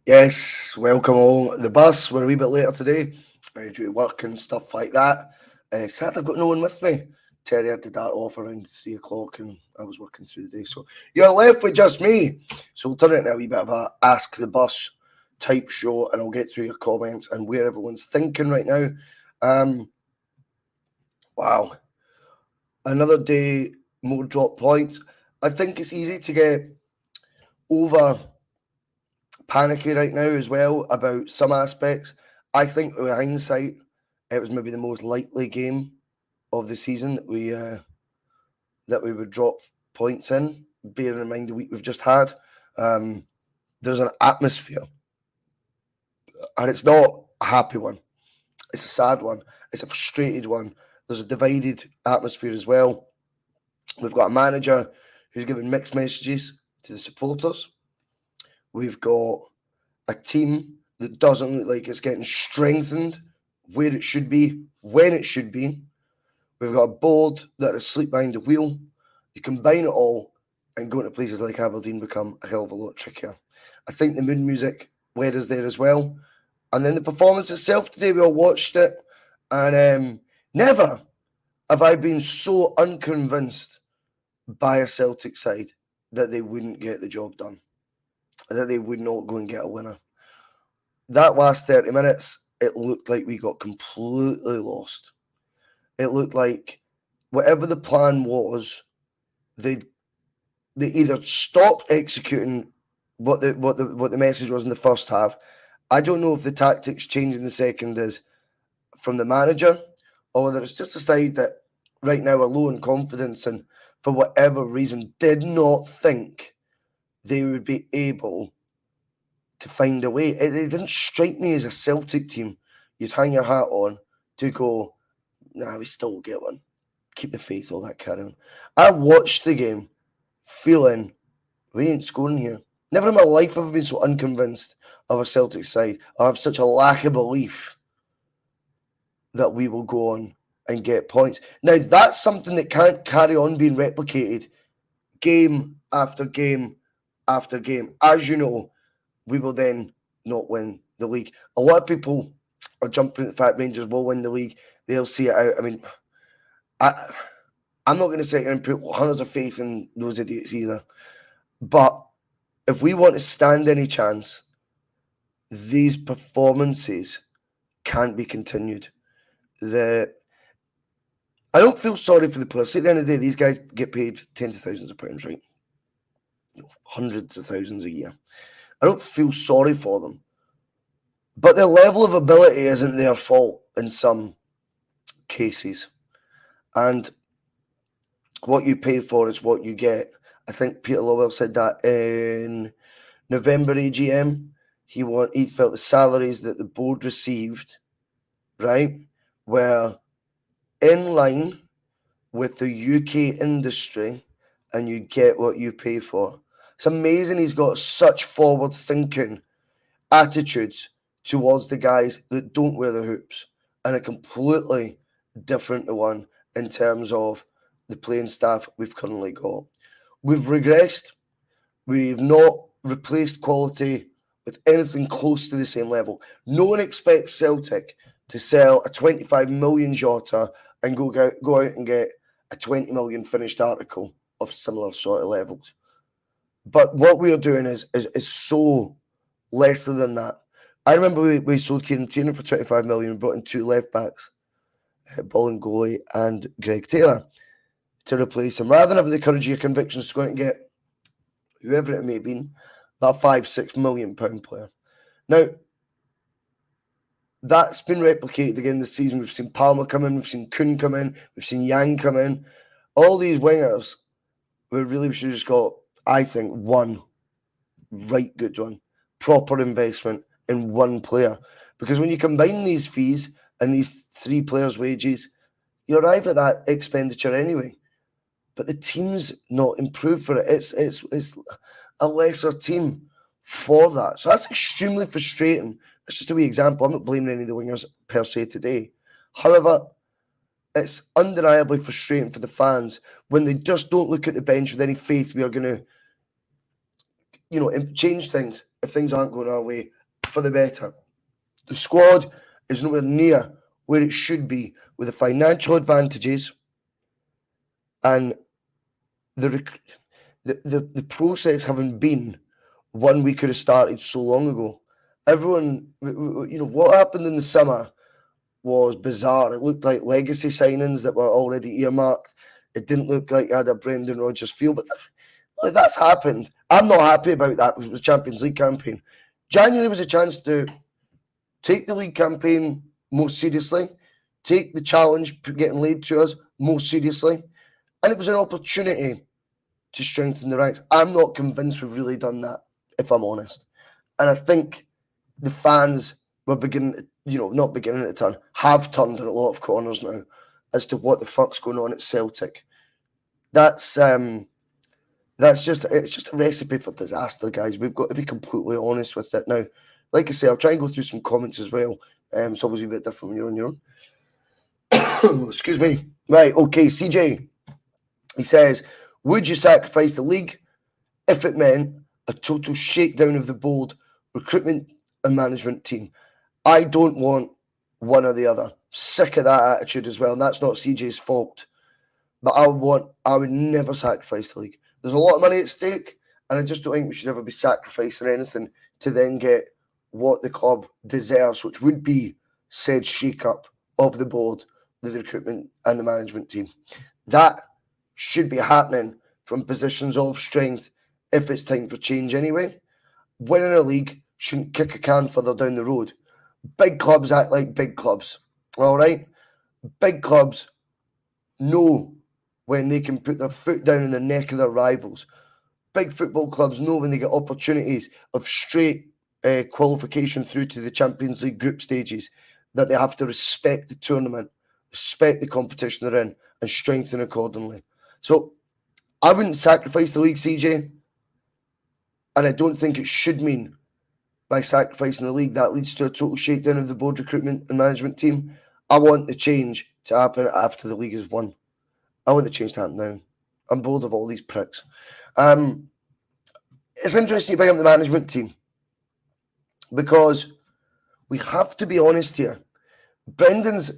Yes, welcome all. The bus, we're a wee bit later today due to work and stuff like that. Sad I've got no one with me. Terry had to dart off around 3 o'clock and I was working through the day. So you're left with just me. So we'll turn it into a wee bit of a Ask the Bus type show and I'll get through your comments and where everyone's thinking right now. Um, wow. Another day, more drop points. I think it's easy to get over panicky right now as well about some aspects. I think with hindsight, it was maybe the most likely game of the season that we would drop points in, bearing in mind the week we've just had. There's an atmosphere, and it's not a happy one. It's a sad one. It's a frustrated one. There's a divided atmosphere as well. We've got a manager who's giving mixed messages to the supporters. We've got a team that doesn't look like it's getting strengthened where it should be, when it should be. We've got a board that is asleep behind the wheel. You combine it all, and going to places like Aberdeen become a hell of a lot trickier. I think the mood music led us there as well. And then the performance itself today, we all watched it, and never have I been so unconvinced by a Celtic side that they wouldn't get the job done, that they would not go and get a winner. That last 30 minutes, it looked like we got completely lost. It looked like whatever the plan was, they either stopped executing what the message was in the first half. I don't know if the tactics change in the second is from the manager, or whether it's just a side that right now are low in confidence and for whatever reason did not think they would be able to find a way. It didn't strike me as a Celtic team you'd hang your hat on to go, nah, we still get one. Keep the faith, all that carry on. I watched the game feeling we ain't scoring here. Never in my life have I been so unconvinced of a Celtic side. I have such a lack of belief that we will go on and get points. Now, that's something that can't carry on being replicated game after game after game. As you know, we will then not win the league. A lot of people are jumping at the fact Rangers will win the league. They'll see it out. I mean, I'm not going to sit here and put hundreds of faith in those idiots either. But if we want to stand any chance, these performances can't be continued. I don't feel sorry for the players. At the end of the day, these guys get paid tens of thousands of pounds, right? Hundreds of thousands a year. I don't feel sorry for them. But their level of ability isn't their fault in some cases. And what you pay for is what you get. I think Peter Lowell said that in November AGM. He felt the salaries that the board received, right, were in line with the UK industry, and you get what you pay for. It's amazing he's got such forward-thinking attitudes towards the guys that don't wear the hoops, and a completely different one in terms of the playing staff we've currently got. We've regressed. We've not replaced quality with anything close to the same level. No one expects Celtic to sell a 25 million Jota and go out and get a 20 million finished article of similar sort of levels. But what we are doing is so lesser than that. I remember we sold Kieran Tierney for 25 million and brought in two left backs, Bolingoli and Greg Taylor, to replace him. Rather than have the courage of your convictions to go out and get whoever it may have been, that £5-6 million player. Now, that's been replicated again this season. We've seen Palmer come in, we've seen Kuhn come in, we've seen Yang come in. All these wingers, we should have just got, I think, one right good one. Proper investment in one player. Because when you combine these fees and these three players' wages, you arrive at that expenditure anyway. But the team's not improved for it. It's a lesser team for that. So that's extremely frustrating. That's just a wee example. I'm not blaming any of the wingers per se today. However, it's undeniably frustrating for the fans when they just don't look at the bench with any faith we are going to change things if things aren't going our way for the better. The squad is nowhere near where it should be with the financial advantages and the process having been one we could have started so long ago. Everyone, what happened in the summer was bizarre. It looked like legacy signings that were already earmarked. It didn't look like I had a Brendan Rodgers feel, but that's happened. I'm not happy about that because it was a Champions League campaign. January was a chance to take the league campaign more seriously, take the challenge getting laid to us more seriously, and it was an opportunity to strengthen the ranks. I'm not convinced we've really done that, if I'm honest. And I think the fans were beginning, not beginning to turn, have turned in a lot of corners now as to what the fuck's going on at Celtic. It's just a recipe for disaster, guys. We've got to be completely honest with it now. Like I say, I'll try and go through some comments as well. It's obviously a bit different when you're on your own. Excuse me. Right, okay, CJ. He says, would you sacrifice the league if it meant a total shakedown of the board, recruitment and management team? I don't want one or the other. Sick of that attitude as well, and that's not CJ's fault. But I would never sacrifice the league. There's a lot of money at stake, and I just don't think we should ever be sacrificing anything to then get what the club deserves, which would be said shake-up of the board, the recruitment and the management team. That should be happening from positions of strength if it's time for change anyway. Winning a league shouldn't kick a can further down the road. Big clubs act like big clubs, all right? Big clubs know when they can put their foot down in the neck of their rivals. Big football clubs know when they get opportunities of straight qualification through to the Champions League group stages that they have to respect the tournament, respect the competition they're in, and strengthen accordingly. So I wouldn't sacrifice the league, CJ, and I don't think it should mean by sacrificing the league that leads to a total shakedown of the board, recruitment and management team. I want the change to happen after the league is won. I want the change to happen now. I'm bored of all these pricks. It's interesting you bring up the management team because we have to be honest here. Brendan's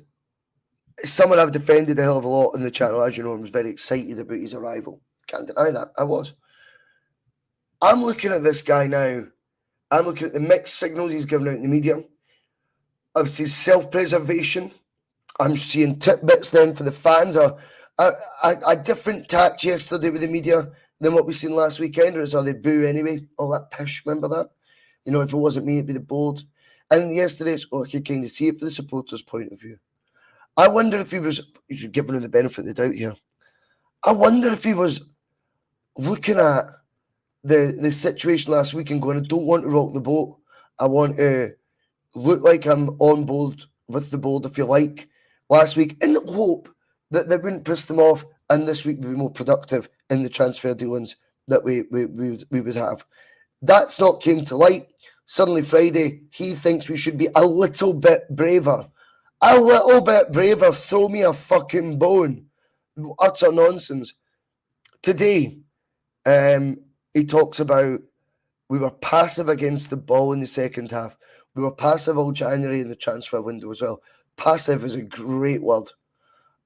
someone I've defended a hell of a lot in the channel, as you know, and was very excited about his arrival. Can't deny that. I was. I'm looking at this guy now. I'm looking at the mixed signals he's given out in the media. I've seen self-preservation. I'm seeing tidbits then for the fans. A different tact yesterday with the media than what we seen last weekend, or is they boo anyway? All that pish, remember that? If it wasn't me, it'd be the board. And yesterday, I could kind of see it from the supporters' point of view. I wonder if he was giving him the benefit of the doubt here. I wonder if he was looking at the situation last week and going, I don't want to rock the boat. I want to look like I'm on board with the board, if you like, last week, in the hope that they wouldn't piss them off and this week would be more productive in the transfer dealings that we would have. That's not came to light. Suddenly Friday, he thinks we should be a little bit braver. A little bit braver. Throw me a fucking bone. Utter nonsense. Today, he talks about we were passive against the ball in the second half. We were passive all January in the transfer window as well. Passive is a great word.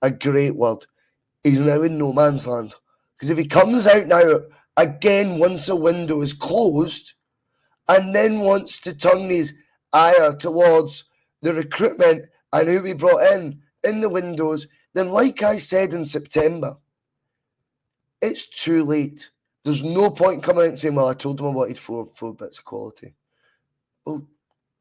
A great word. He's now in no man's land. Because if he comes out now again once a window is closed and then wants to turn his ire towards the recruitment and who we brought in the windows, then like I said in September, it's too late. There's no point coming out and saying, well, I told him I wanted four bits of quality. Well,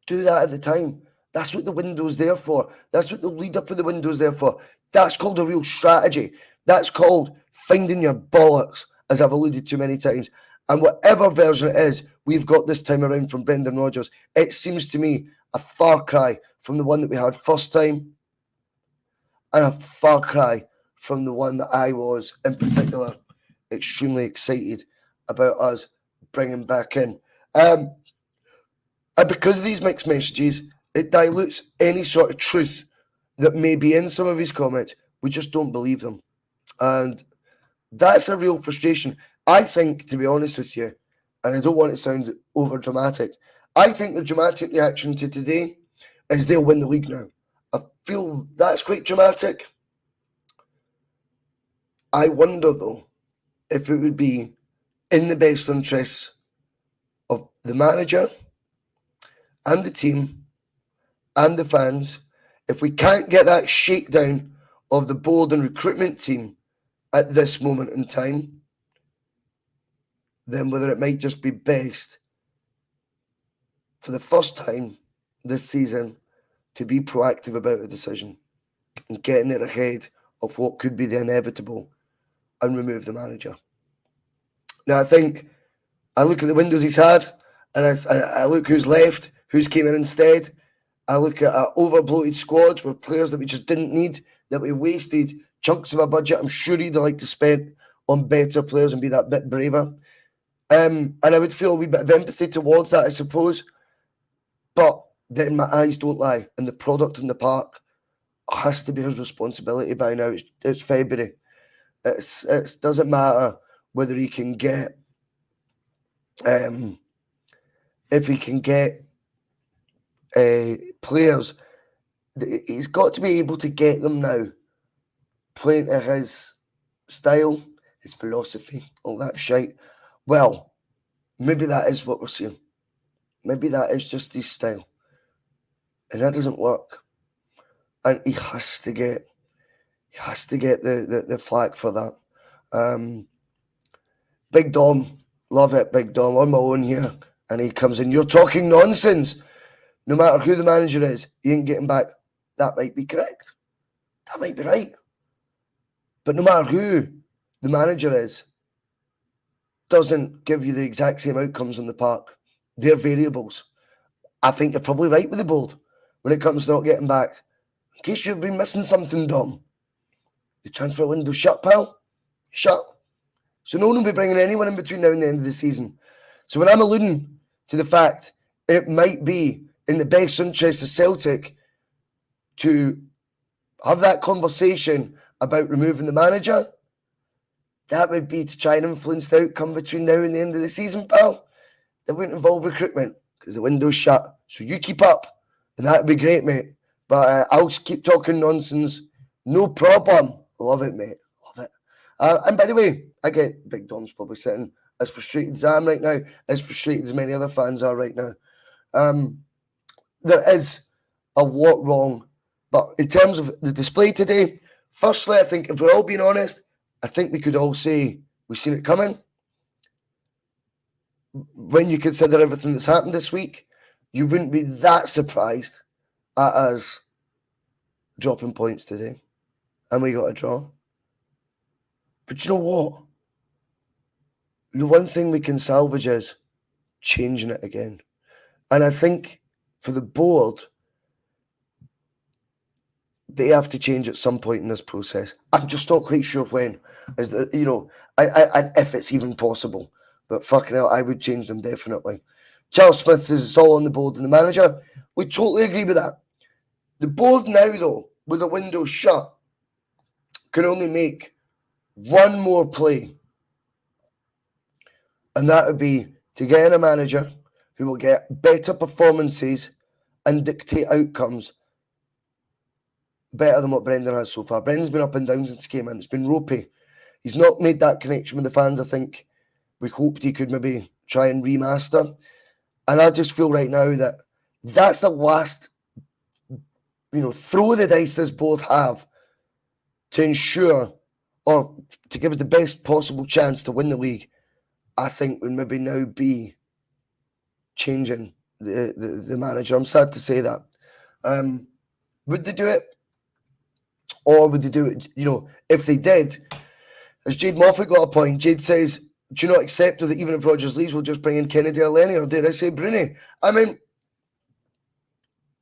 do that at the time. That's what the window's there for. That's what the lead up of the window's there for. That's called a real strategy. That's called finding your bollocks, as I've alluded to many times. And whatever version it is we've got this time around from Brendan Rodgers, it seems to me a far cry from the one that we had first time and a far cry from the one that I was, in particular, extremely excited about us bringing back in. And because of these mixed messages, it dilutes any sort of truth that may be in some of his comments. We just don't believe them. And that's a real frustration. I think, to be honest with you, and I don't want it to sound over dramatic. I think the dramatic reaction to today is they'll win the league now. I feel that's quite dramatic. I wonder, though, if it would be in the best interests of the manager and the team and the fans, if we can't get that shakedown of the board and recruitment team at this moment in time, then whether it might just be best for the first time this season to be proactive about a decision and getting it ahead of what could be the inevitable and remove the manager. Now, I think I look at the windows he's had, and I look who's left, who's came in instead. I look at an overbloated squad with players that we just didn't need, that we wasted chunks of our budget. I'm sure he'd like to spend on better players and be that bit braver. And I would feel a wee bit of empathy towards that, I suppose. But then my eyes don't lie, and the product in the park has to be his responsibility by now. It's February. It doesn't matter whether he can get, if he can get players. He's got to be able to get them now, playing to his style, his philosophy, all that shite. Well, maybe that is what we're seeing. Maybe that is just his style, and that doesn't work. And he has to get the flack for that. Big Dom, love it, Big Dom, on my own here. And he comes in, you're talking nonsense. No matter who the manager is, you ain't getting back. That might be correct. That might be right. But no matter who the manager is, doesn't give you the exact same outcomes on the park. They're variables. I think you're probably right with the board when it comes to not getting back. In case you've been missing something, Dom. The transfer window's shut, pal. Shut. So no one will be bringing anyone in between now and the end of the season. So when I'm alluding to the fact it might be in the best interest of Celtic to have that conversation about removing the manager, that would be to try and influence the outcome between now and the end of the season, pal. That wouldn't involve recruitment because the window's shut. So you keep up, and that would be great, mate. But I'll just keep talking nonsense. No problem. Love it, mate. Love it. And by the way, I get Big Dom's probably sitting as frustrated as I am right now, as frustrated as many other fans are right now. There is a lot wrong. But in terms of the display today, firstly, I think if we're all being honest, I think we could all say we've seen it coming. When you consider everything that's happened this week, you wouldn't be that surprised at us dropping points today. And we got a draw. But you know what? The one thing we can salvage is changing it again. And I think for the board, they have to change at some point in this process. I'm just not quite sure when. Is that, I if it's even possible. But fucking hell, I would change them definitely. Charles Smith says it's all on the board and the manager. We totally agree with that. The board now, though, with the window shut, can only make one more play. And that would be to get in a manager who will get better performances and dictate outcomes better than what Brendan has so far. Brendan's been up and down since he came in. It's been ropey. He's not made that connection with the fans, I think. We hoped he could maybe try and remaster. And I just feel right now that that's the last, throw the dice this board have to ensure or to give us the best possible chance to win the league. I think would maybe now be changing the manager. I'm sad to say that. Would they do it? Or would they do it, if they did, has Jade Moffat got a point? Jade says, do you not accept that even if Rodgers leaves, we'll just bring in Kennedy or Lenny? Or did I say Bruni? I mean,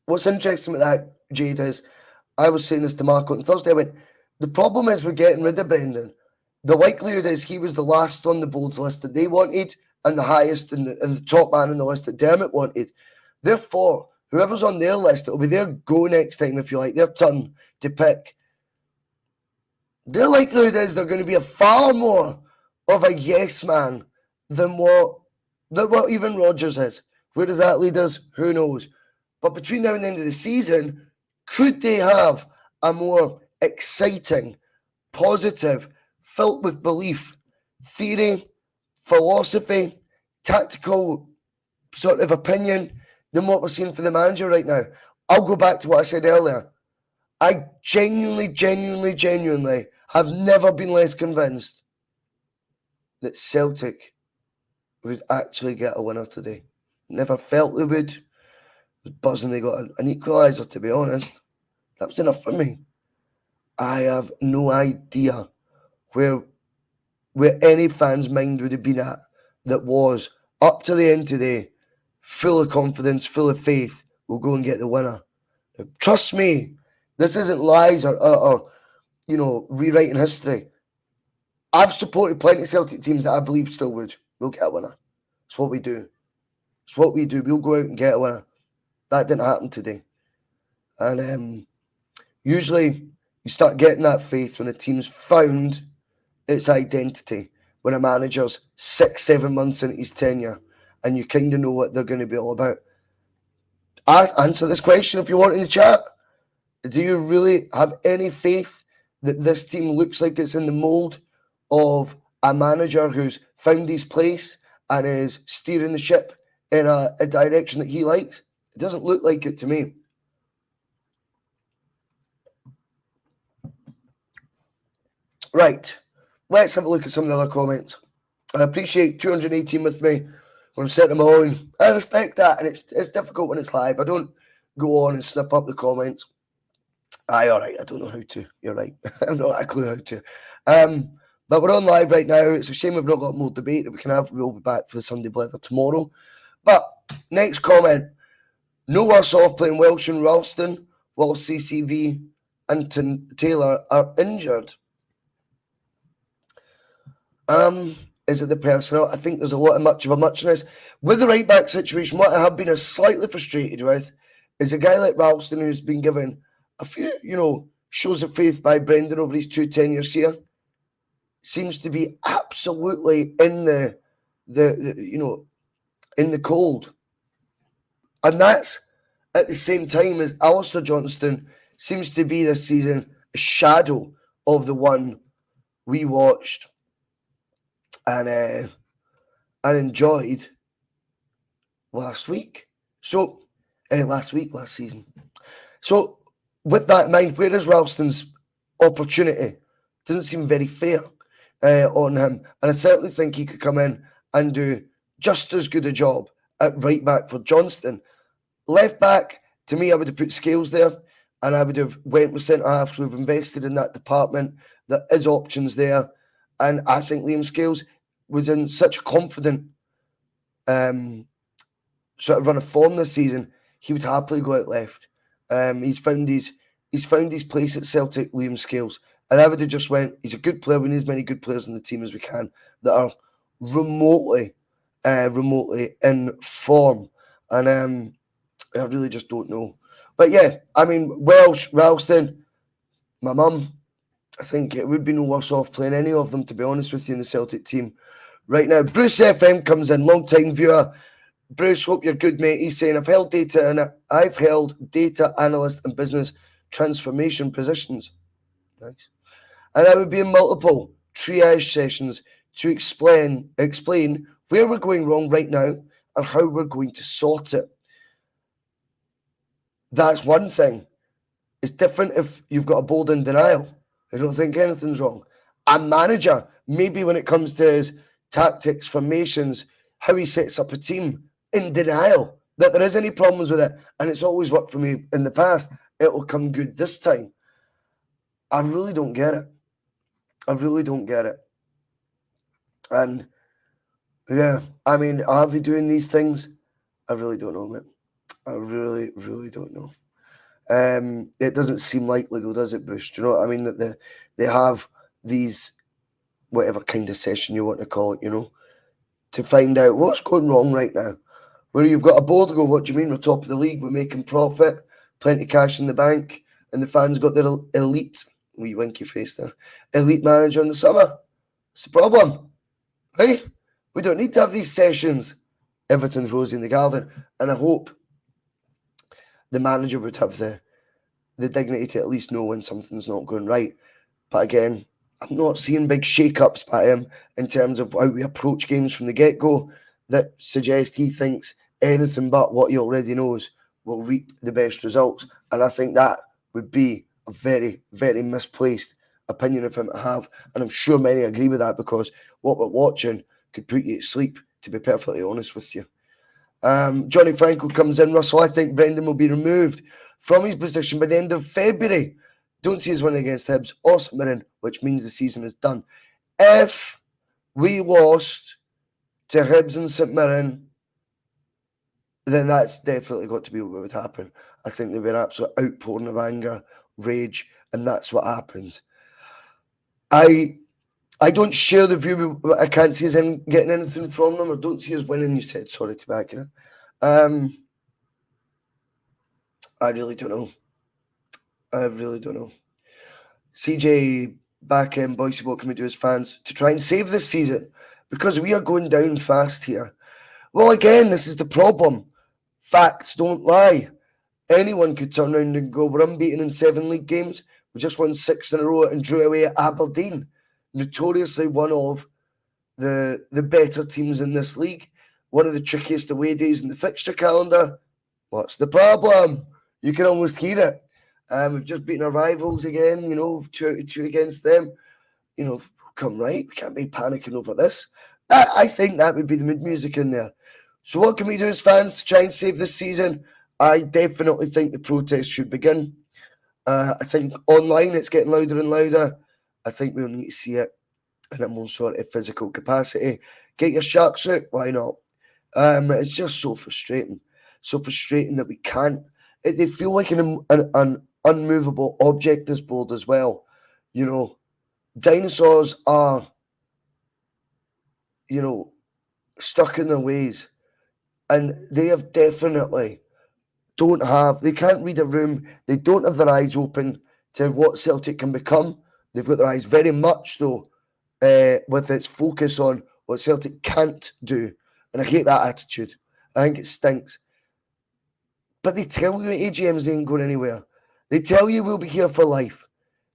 what's interesting with that, Jade, is I was saying this to Mark on Thursday. I went, the problem is we're getting rid of Brendan. The likelihood is he was the last on the board's list that they wanted and the highest and the top man on the list that Dermot wanted. Therefore, whoever's on their list, it'll be their go next time, if you like, their turn to pick. Their likelihood is they're going to be a far more of a yes man than what What even Rodgers is. Where does that lead us? Who knows? But between now and the end of the season, could they have a more exciting, positive, filled with belief, theory, philosophy, tactical sort of opinion than what we're seeing for the manager right now? I'll go back to what I said earlier. I genuinely have never been less convinced that Celtic would actually get a winner today. Never felt they would. I was buzzing they got an equaliser, to be honest. That was enough for me. I have no idea where any fan's mind would have been at that was, up to the end today, full of confidence, full of faith, we'll go and get the winner. Now, trust me, this isn't lies or rewriting history. I've supported plenty of Celtic teams that I believe still would. We'll get a winner. It's what we do. It's what we do. We'll go out and get a winner. That didn't happen today. And usually you start getting that faith when a team's found its identity, when a manager's 6-7 months into his tenure and you kind of know what they're going to be all about. Answer this question if you want in the chat. Do you really have any faith that this team looks like it's in the mould of a manager who's found his place and is steering the ship in a direction that he likes? It doesn't look like it to me. Right, let's have a look at some of the other comments. I appreciate 218 with me when I'm setting them on. I respect that, and it's difficult when it's live. I don't go on and snip up the comments. Aye, all right, I don't know how to. You're right. I've not a clue how to. But we're on live right now. It's a shame we've not got more debate that we can have. We'll be back for the Sunday Blether tomorrow. But next comment. No worse off playing Welsh and Ralston while CCV and Taylor are injured. Is it the personnel? I think there's much of a muchness. With the right back situation, what I have been slightly frustrated with is a guy like Ralston who's been given a few, shows of faith by Brendan over his 2 tenures here. Seems to be absolutely in the in the cold. And that's at the same time as Alistair Johnston seems to be this season a shadow of the one we watched and enjoyed last season. So with that in mind, where is Ralston's opportunity? Doesn't seem very fair on him. And I certainly think he could come in and do just as good a job at right back for Johnston. Left back, to me, I would have put Scales there, and I would have went with centre halves. We've invested in that department. There is options there, and I think Liam Scales was in such a confident sort of run of form this season. He would happily go out left. He's found his place at Celtic, Liam Scales, and I would have just went. He's a good player. We need as many good players in the team as we can that are remotely in form, and I really just don't know. But yeah, I mean, Welsh, Ralston, my mum, I think it would be no worse off playing any of them, to be honest with you, in the Celtic team right now. Bruce FM comes in, long-time viewer. Bruce, hope you're good, mate. He's saying, I've held data analyst and business transformation positions. Nice. And I would be in multiple triage sessions to explain where we're going wrong right now and how we're going to sort it. That's one thing. It's different if you've got a bold in denial. I don't think anything's wrong. A manager, maybe when it comes to his tactics, formations, how he sets up a team, in denial that there is any problems with it, and it's always worked for me in the past. It will come good this time. I really don't get it. And yeah, I mean, are they doing these things? I really don't know, mate. I really don't know. It doesn't seem likely, though, does it, Bruce? Do you know what I mean? That they have these, whatever kind of session you want to call it, to find out what's going wrong right now. Where you've got a board to go, what do you mean? We're top of the league, we're making profit, plenty of cash in the bank, and the fans got their elite, wee winky face there, elite manager in the summer. It's a problem, right? We don't need to have these sessions. everything's rosy in the garden. And I hope the manager would have the dignity to at least know when something's not going right. But again, I'm not seeing big shake-ups by him in terms of how we approach games from the get-go that suggest he thinks anything but what he already knows will reap the best results. And I think that would be a very, very misplaced opinion of him to have. And I'm sure many agree with that, because what we're watching could put you to sleep, to be perfectly honest with you. Johnny Franco comes in. Russell, I think Brendan will be removed from his position by the end of February. Don't see us winning against Hibs or St Mirren, which means the season is done. If we lost to Hibs and St Mirren, then that's definitely got to be what would happen. I think there'd be an absolute outpouring of anger, rage, and that's what happens. I don't share the view. I can't see us getting anything from them, or don't see us winning. You said, sorry to be accurate. I really don't know. CJ back in Bhoycie, what can we do as fans to try and save this season? Because we are going down fast here. Well, again, this is the problem. Facts don't lie. Anyone could turn around and go, we're unbeaten in 7 league games. We just won 6 in a row and drew away at Aberdeen. Notoriously one of the better teams in this league. One of the trickiest away days in the fixture calendar. What's the problem? You can almost hear it. We've just beaten our rivals again, 2-2 against them. Come right. We can't be panicking over this. I think that would be the mood music in there. So what can we do as fans to try and save this season? I definitely think the protest should begin. I think online it's getting louder and louder. I think we'll need to see it in a more sort of physical capacity. Get your shark suit, why not? It's just so frustrating. So frustrating that we can't. They feel like an unmovable object, this board as well. Dinosaurs are, stuck in their ways. And they have definitely they can't read a room. They don't have their eyes open to what Celtic can become. They've got their eyes very much, though, with its focus on what Celtic can't do. And I hate that attitude. I think it stinks. But they tell you AGMs ain't going anywhere. They tell you we'll be here for life.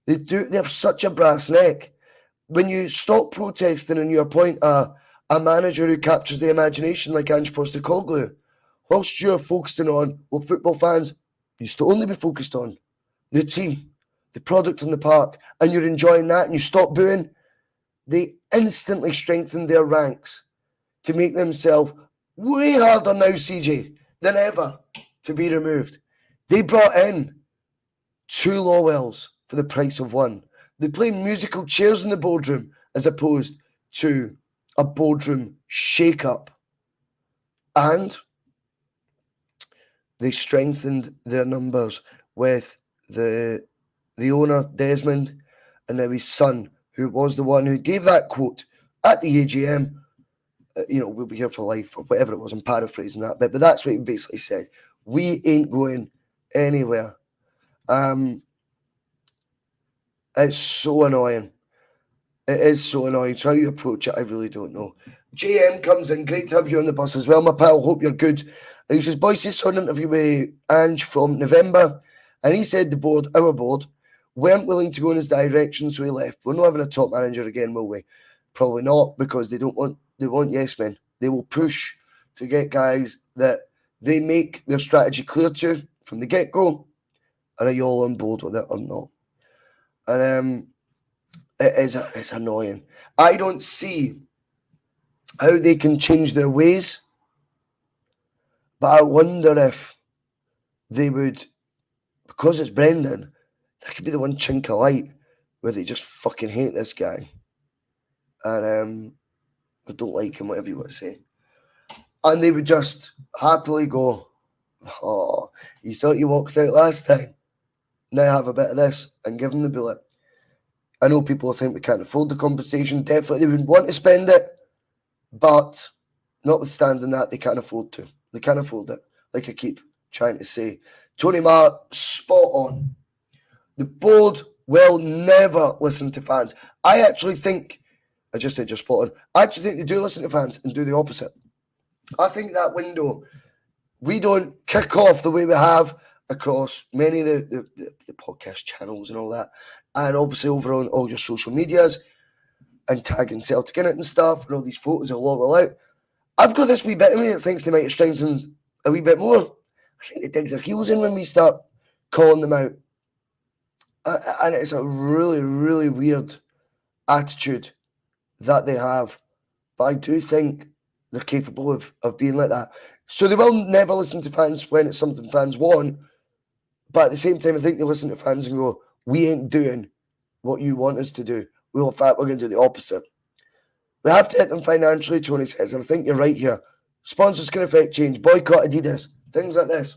They have such a brass neck. When you stop protesting and you appoint a manager who captures the imagination like Ange Postecoglou, whilst you're focusing on what football fans used to only be focused on, the team, the product on the park, and you're enjoying that and you stop booing, they instantly strengthen their ranks to make themselves way harder now, CJ, than ever to be removed. They brought in 2 Lowells for the price of 1. They play musical chairs in the boardroom as opposed to a boardroom shake-up. And they strengthened their numbers with the owner, Desmond, and now his son, who was the one who gave that quote at the AGM, we'll be here for life, or whatever it was. I'm paraphrasing that bit, but that's what he basically said. We ain't going anywhere. It's so annoying. It is so annoying. So how you approach it, I really don't know. JM comes in. Great to have you on the bus as well, my pal. Hope you're good. And he says, Bhoycie saw an interview with Ange from November, and he said our board, weren't willing to go in his direction, so he left. We're not having a top manager again, will we? Probably not, because they want yes men. They will push to get guys that they make their strategy clear to from the get-go. And are you all on board with it or not? And it's annoying. I don't see how they can change their ways, but I wonder if they would, because it's Brendan, that could be the one chink of light where they just fucking hate this guy. And I don't like him, whatever you want to say. And they would just happily go, oh, you thought you walked out last time? Now have a bit of this, and give them the bullet. I know people think we can't afford the compensation. Definitely they wouldn't want to spend it. But notwithstanding that, they can't afford to. They can't afford it, like I keep trying to say. Tony Marr, spot on. The board will never listen to fans. I actually think, I just said you're spot on. I actually think they do listen to fans and do the opposite. I think that window, we don't kick off the way we have across many of the podcast channels and all that, and obviously over on all your social medias and tagging Celtic in it and stuff, and all these photos of all out. I've got this wee bit of me that thinks they might have strengthened a wee bit more. I think they dig their heels in when we start calling them out. And it's a really, really weird attitude that they have. But I do think they're capable of being like that. So they will never listen to fans when it's something fans want. But at the same time, I think they listen to fans and go, we ain't doing what you want us to do. Well, in fact, we're going to do the opposite. We have to hit them financially, Tony says. And I think you're right here. Sponsors can affect change. Boycott Adidas. Things like this.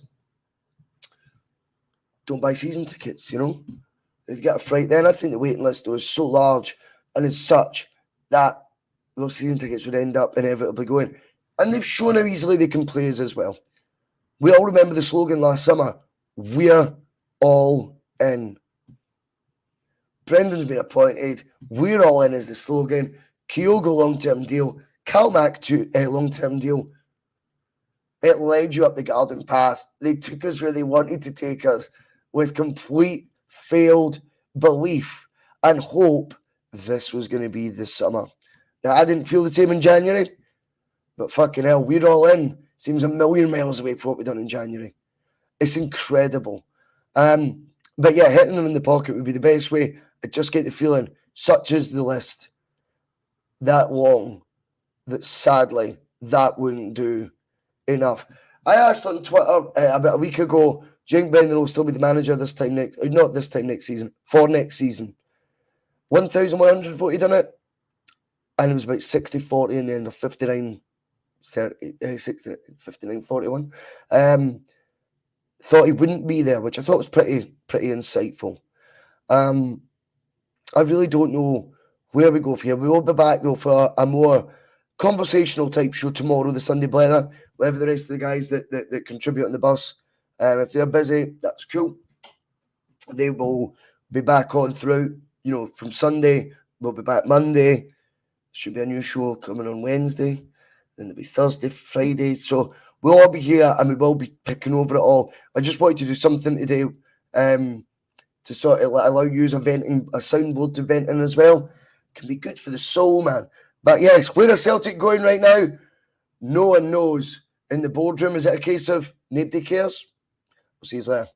Don't buy season tickets, you know. They'd get a fright then. I think the waiting list was so large and as such that those season tickets would end up inevitably going. And they've shown how easily they can play as well. We all remember the slogan last summer, we're all in. Brendan's been appointed. We're all in is the slogan. Kyogo long-term deal. Kalmak to a long-term deal. It led you up the garden path. They took us where they wanted to take us with complete failed belief and hope this was going to be this summer. Now, I didn't feel the same in January, but fucking hell, we're all in. Seems a million miles away from what we've done in January. It's incredible. But yeah, hitting them in the pocket would be the best way. I just get the feeling, such is the list, that long, that sadly, that wouldn't do enough. I asked on Twitter about a week ago, do you think Brendan will still be the manager this time next, not this time next season, for next season? 1,140 done it, and it was about 60-40 in the end, of 59-30, 59-41. Thought he wouldn't be there, which I thought was pretty insightful. I really don't know where we go from here. We will be back though for a more conversational type show tomorrow, the Sunday Blether, wherever the rest of the guys that contribute on the bus. If they're busy, that's cool. They will be back on throughout, from Sunday. We'll be back Monday. Should be a new show coming on Wednesday. Then there'll be Thursday, Friday. So we'll all be here and we will be picking over it all. I just wanted to do something today to sort of allow you a soundboard to vent in as well. Can be good for the soul, man. But yes, where is Celtic going right now? No one knows. In the boardroom, is it a case of nobody cares? We'll see you there.